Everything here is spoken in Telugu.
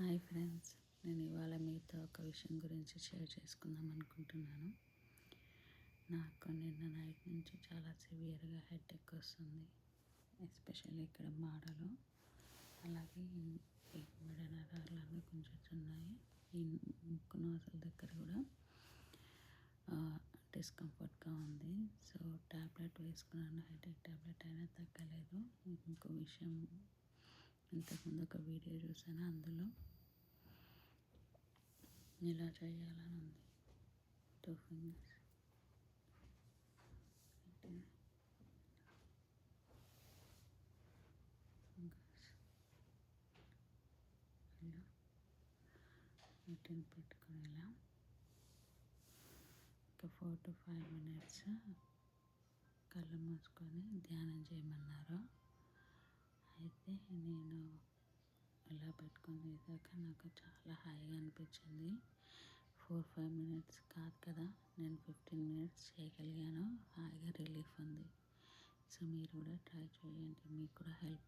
హాయ్ ఫ్రెండ్స్, నేను ఇవాళ మీతో ఒక విషయం గురించి షేర్ చేసుకుందాం అనుకుంటున్నాను. నాకు నిన్న నైట్ నుంచి చాలా సివియర్గా హెడేక్ వస్తుంది. ఎస్పెషల్లీ ఇక్కడ మాడలో, అలాగే ఈ మెడ నరాలన్నీ గుంజుతున్నాయి. ఈ ముక్కు నోసల దగ్గర కూడా డిస్కంఫర్ట్గా ఉంది. సో ట్యాబ్లెట్ వేసుకున్నాను, హెడేక్ ట్యాబ్లెట్ అయినా తగ్గలేదు. ఇంకో విషయం, ఇంతకుముందు ఒక వీడియో చూసాను, అందులో ఇలా చేయాలని ఉంది. 2 ఫింగర్స్ ఇలా వీటిని పెట్టుకుని ఇలా ఒక 4 to 5 minutes కళ్ళు మూసుకొని ధ్యానం చేయమన్నారు. అయితే నేను ఇలా పెట్టుకొని చేశాక నాకు చాలా హాయిగా అనిపించింది. 4-5 minutes కాదు కదా, నేను 15 minutes చేయగలిగాను. హాయిగా రిలీఫ్ ఉంది. సో మీరు కూడా ట్రై చేయండి, మీకు కూడా హెల్ప్